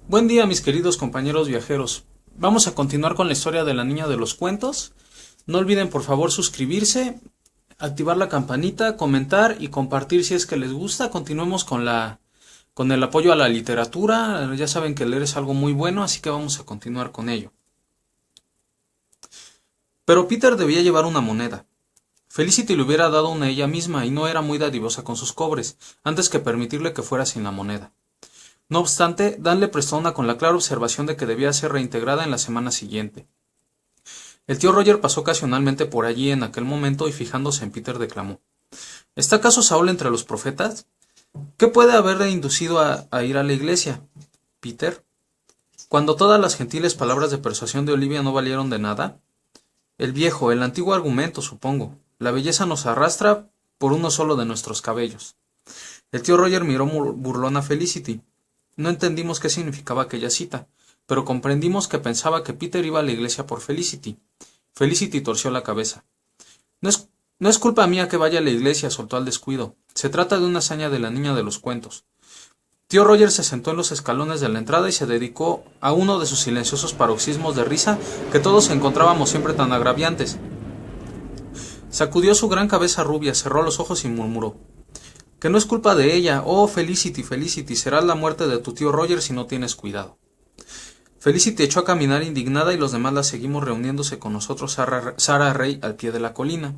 Buen día, mis queridos compañeros viajeros. Vamos a continuar con la historia de la niña de los cuentos. No olviden por favor suscribirse, activar la campanita, comentar y compartir si es que les gusta. Continuemos con el apoyo a la literatura. Ya saben que leer es algo muy bueno, así que vamos a continuar con ello. Pero Peter debía llevar una moneda. Felicity le hubiera dado una a ella misma y no era muy dadivosa con sus cobres, antes que permitirle que fuera sin la moneda. No obstante, Dan le prestó una con la clara observación de que debía ser reintegrada en la semana siguiente. El tío Roger pasó ocasionalmente por allí en aquel momento y fijándose en Peter declamó: ¿Está acaso Saúl entre los profetas? ¿Qué puede haberle inducido a ir a la iglesia? Peter, cuando todas las gentiles palabras de persuasión de Olivia no valieron de nada. El antiguo argumento, supongo. La belleza nos arrastra por uno solo de nuestros cabellos. El tío Roger miró burlón a Felicity. No entendimos qué significaba aquella cita, pero comprendimos que pensaba que Peter iba a la iglesia por Felicity. Felicity torció la cabeza. No es culpa mía que vaya a la iglesia, soltó al descuido. Se trata de una hazaña de la niña de los cuentos. Tío Roger se sentó en los escalones de la entrada y se dedicó a uno de sus silenciosos paroxismos de risa que todos encontrábamos siempre tan agraviantes. Sacudió su gran cabeza rubia, cerró los ojos y murmuró: que no es culpa de ella. Oh, Felicity, Felicity, serás la muerte de tu tío Roger si no tienes cuidado. Felicity echó a caminar indignada y los demás la seguimos reuniéndose con nosotros Sarah Rey al pie de la colina.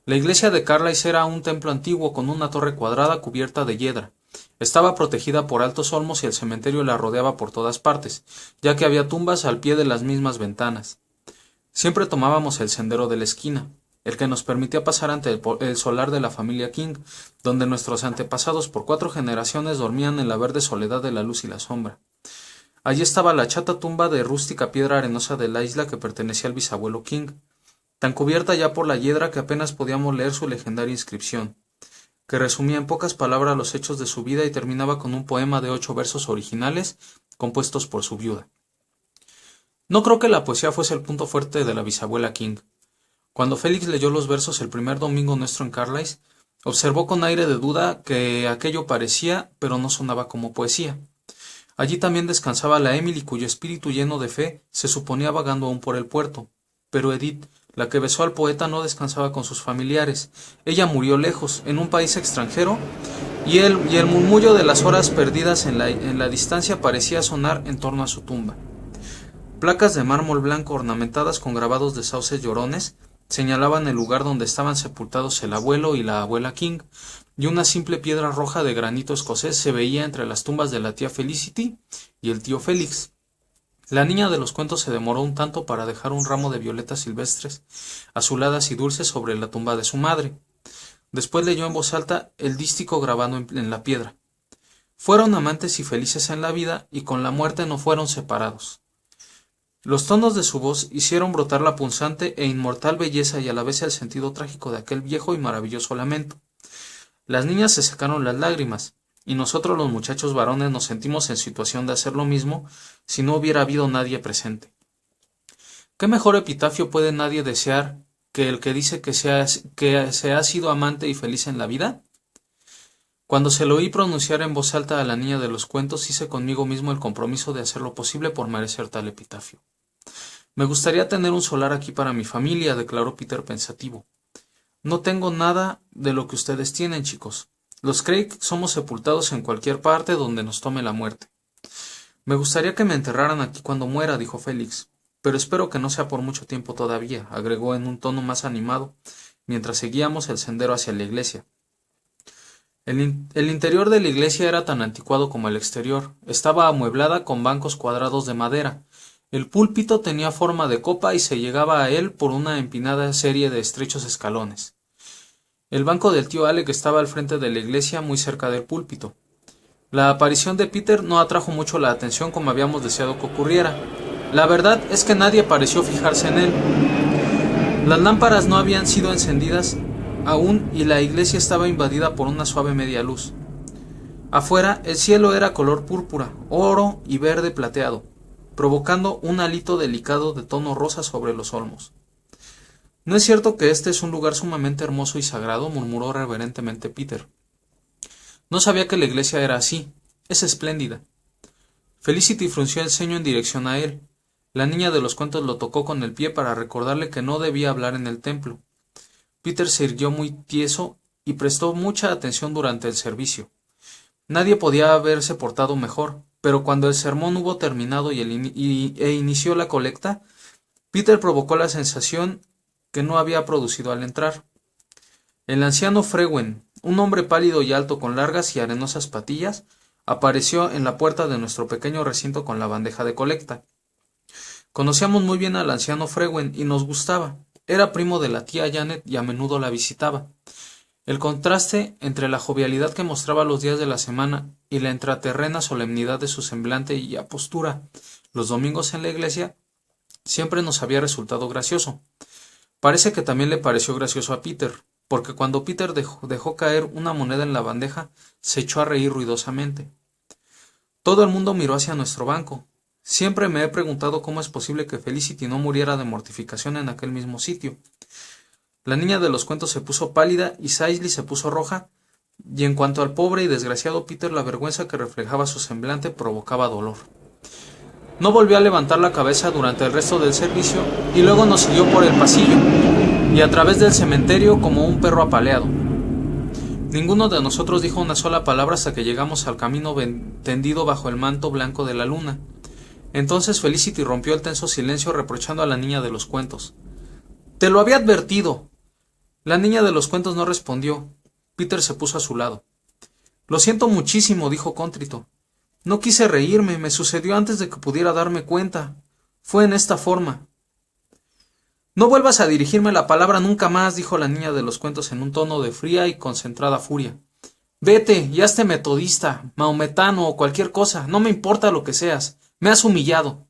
La iglesia de Carlisle era un templo antiguo con una torre cuadrada cubierta de hiedra. Estaba protegida por altos olmos y el cementerio la rodeaba por todas partes, ya que había tumbas al pie de las mismas ventanas. Siempre tomábamos el sendero de la esquina, el que nos permitía pasar ante el solar de la familia King, donde nuestros antepasados por 4 generaciones dormían en la verde soledad de la luz y la sombra. Allí estaba la chata tumba de rústica piedra arenosa de la isla que pertenecía al bisabuelo King, tan cubierta ya por la hiedra que apenas podíamos leer su legendaria inscripción, que resumía en pocas palabras los hechos de su vida y terminaba con un poema de 8 versos originales compuestos por su viuda. No creo que la poesía fuese el punto fuerte de la bisabuela King. Cuando Félix leyó los versos el primer domingo nuestro en Carlisle, observó con aire de duda que aquello parecía, pero no sonaba como poesía. Allí también descansaba la Emily, cuyo espíritu lleno de fe se suponía vagando aún por el puerto. Pero Edith, la que besó al poeta, no descansaba con sus familiares. Ella murió lejos, en un país extranjero, y el murmullo de las horas perdidas en la distancia parecía sonar en torno a su tumba. Placas de mármol blanco ornamentadas con grabados de sauces llorones señalaban el lugar donde estaban sepultados el abuelo y la abuela King, y una simple piedra roja de granito escocés se veía entre las tumbas de la tía Felicity y el tío Félix. La niña de los cuentos se demoró un tanto para dejar un ramo de violetas silvestres, azuladas y dulces, sobre la tumba de su madre. Después leyó en voz alta el dístico grabado en la piedra: fueron amantes y felices en la vida, y con la muerte no fueron separados. Los tonos de su voz hicieron brotar la punzante e inmortal belleza y a la vez el sentido trágico de aquel viejo y maravilloso lamento. Las niñas se secaron las lágrimas, y nosotros los muchachos varones nos sentimos en situación de hacer lo mismo si no hubiera habido nadie presente. ¿Qué mejor epitafio puede nadie desear que el que dice que se ha sido amante y feliz en la vida? Cuando se lo oí pronunciar en voz alta a la niña de los cuentos, hice conmigo mismo el compromiso de hacer lo posible por merecer tal epitafio. Me gustaría tener un solar aquí para mi familia, declaró Peter pensativo. No tengo nada de lo que ustedes tienen, chicos. Los Craig somos sepultados en cualquier parte donde nos tome la muerte. Me gustaría que me enterraran aquí cuando muera, dijo Félix, pero espero que no sea por mucho tiempo todavía, agregó en un tono más animado, mientras seguíamos el sendero hacia la iglesia. El interior de la iglesia era tan anticuado como el exterior. Estaba amueblada con bancos cuadrados de madera. El púlpito tenía forma de copa y se llegaba a él por una empinada serie de estrechos escalones. El banco del tío Alec estaba al frente de la iglesia, muy cerca del púlpito. La aparición de Peter no atrajo mucho la atención como habíamos deseado que ocurriera. La verdad es que nadie pareció fijarse en él. Las lámparas no habían sido encendidas aún y la iglesia estaba invadida por una suave media luz. Afuera el cielo era color púrpura, oro y verde plateado, provocando un hálito delicado de tono rosa sobre los olmos. ¿No es cierto que este es un lugar sumamente hermoso y sagrado?, murmuró reverentemente Peter. No sabía que la iglesia era así. Es espléndida. Felicity frunció el ceño en dirección a él. La niña de los cuentos lo tocó con el pie para recordarle que no debía hablar en el templo. Peter se irguió muy tieso y prestó mucha atención durante el servicio. Nadie podía haberse portado mejor, pero cuando el sermón hubo terminado e inició la colecta, Peter provocó la sensación que no había producido al entrar. El anciano Frewen, un hombre pálido y alto con largas y arenosas patillas, apareció en la puerta de nuestro pequeño recinto con la bandeja de colecta. Conocíamos muy bien al anciano Frewen y nos gustaba. Era primo de la tía Janet y a menudo la visitaba. El contraste entre la jovialidad que mostraba los días de la semana y la intraterrena solemnidad de su semblante y apostura los domingos en la iglesia siempre nos había resultado gracioso. Parece que también le pareció gracioso a Peter, porque cuando Peter dejó caer una moneda en la bandeja, se echó a reír ruidosamente. Todo el mundo miró hacia nuestro banco. Siempre me he preguntado cómo es posible que Felicity no muriera de mortificación en aquel mismo sitio. La niña de los cuentos se puso pálida y Saisley se puso roja, y en cuanto al pobre y desgraciado Peter, la vergüenza que reflejaba su semblante provocaba dolor. No volvió a levantar la cabeza durante el resto del servicio y luego nos siguió por el pasillo y a través del cementerio como un perro apaleado. Ninguno de nosotros dijo una sola palabra hasta que llegamos al camino tendido bajo el manto blanco de la luna. Entonces Felicity rompió el tenso silencio reprochando a la niña de los cuentos. «¡Te lo había advertido!». La niña de los cuentos no respondió. Peter se puso a su lado. «Lo siento muchísimo», dijo contrito. «No quise reírme, me sucedió antes de que pudiera darme cuenta. Fue en esta forma». «No vuelvas a dirigirme la palabra nunca más», dijo la niña de los cuentos en un tono de fría y concentrada furia. «Vete y hazte metodista, mahometano o cualquier cosa, no me importa lo que seas. Me has humillado».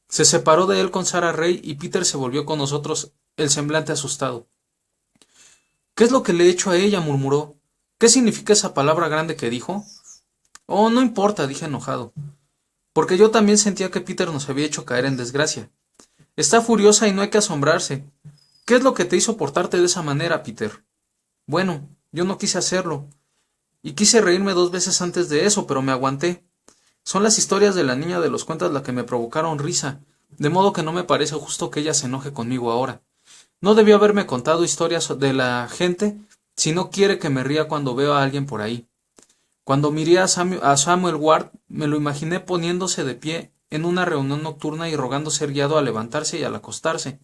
Se separó de él con Sarah Ray y Peter se volvió con nosotros, el semblante asustado. «¿Qué es lo que le he hecho a ella?», murmuró. «¿Qué significa esa palabra grande que dijo?». «Oh, no importa», dije enojado, porque yo también sentía que Peter nos había hecho caer en desgracia. «Está furiosa y no hay que asombrarse. ¿Qué es lo que te hizo portarte de esa manera, Peter?». «Bueno, yo no quise hacerlo. Y quise reírme 2 veces antes de eso, pero me aguanté. Son las historias de la niña de los cuentos las que me provocaron risa, de modo que no me parece justo que ella se enoje conmigo ahora. No debió haberme contado historias de la gente si no quiere que me ría cuando veo a alguien por ahí». Cuando miré a Samuel Ward, me lo imaginé poniéndose de pie en una reunión nocturna y rogando ser guiado a levantarse y al acostarse.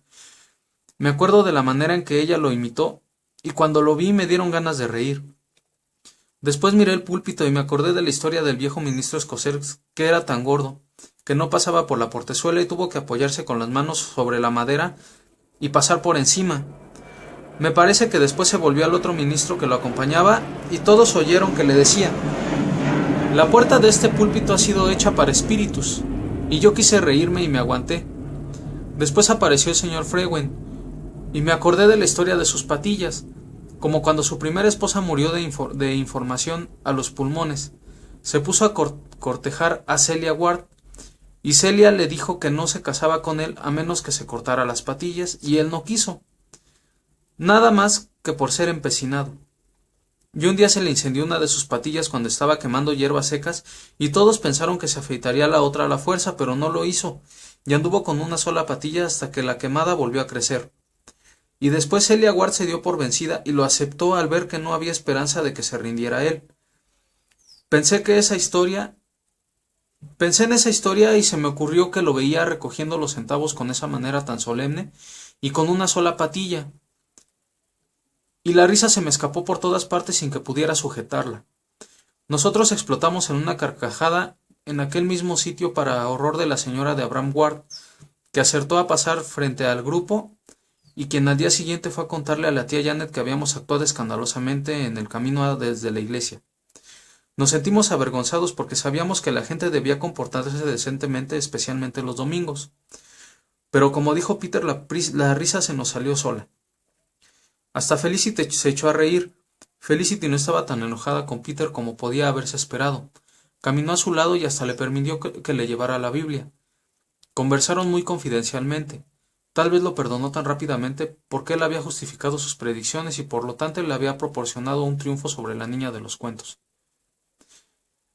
Me acuerdo de la manera en que ella lo imitó, y cuando lo vi me dieron ganas de reír. Después miré el púlpito y me acordé de la historia del viejo ministro escocés que era tan gordo, que no pasaba por la portezuela y tuvo que apoyarse con las manos sobre la madera y pasar por encima. Me parece que después se volvió al otro ministro que lo acompañaba y todos oyeron que le decía: «La puerta de este púlpito ha sido hecha para espíritus», y yo quise reírme y me aguanté. Después apareció el señor Frewen y me acordé de la historia de sus patillas, como cuando su primera esposa murió de información a los pulmones. Se puso a cortejar a Celia Ward y Celia le dijo que no se casaba con él a menos que se cortara las patillas y él no quiso. Nada más que por ser empecinado. Y un día se le incendió una de sus patillas cuando estaba quemando hierbas secas y todos pensaron que se afeitaría la otra a la fuerza, pero no lo hizo, y anduvo con una sola patilla hasta que la quemada volvió a crecer. Y después Celia Ward se dio por vencida y lo aceptó al ver que no había esperanza de que se rindiera él. Pensé en esa historia y se me ocurrió que lo veía recogiendo los centavos con esa manera tan solemne y con una sola patilla. Y la risa se me escapó por todas partes sin que pudiera sujetarla. Nosotros explotamos en una carcajada en aquel mismo sitio para horror de la señora de Abraham Ward, que acertó a pasar frente al grupo y quien al día siguiente fue a contarle a la tía Janet que habíamos actuado escandalosamente en el camino desde la iglesia. Nos sentimos avergonzados porque sabíamos que la gente debía comportarse decentemente, especialmente los domingos. Pero como dijo Peter, la risa se nos salió sola. Hasta Felicity se echó a reír. Felicity no estaba tan enojada con Peter como podía haberse esperado. Caminó a su lado y hasta le permitió que le llevara la Biblia. Conversaron muy confidencialmente. Tal vez lo perdonó tan rápidamente porque él había justificado sus predicciones y por lo tanto le había proporcionado un triunfo sobre la niña de los cuentos.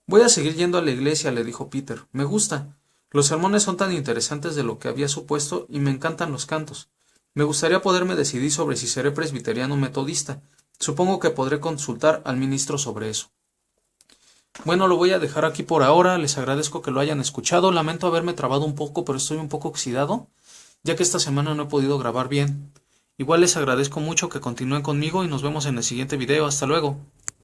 Voy a seguir yendo a la iglesia, le dijo Peter. Me gusta. Los sermones son tan interesantes de lo que había supuesto y me encantan los cantos. Me gustaría poderme decidir sobre si seré presbiteriano o metodista. Supongo que podré consultar al ministro sobre eso. Bueno, lo voy a dejar aquí por ahora. Les agradezco que lo hayan escuchado. Lamento haberme trabado un poco, pero estoy un poco oxidado, ya que esta semana no he podido grabar bien. Igual les agradezco mucho que continúen conmigo y nos vemos en el siguiente video. Hasta luego.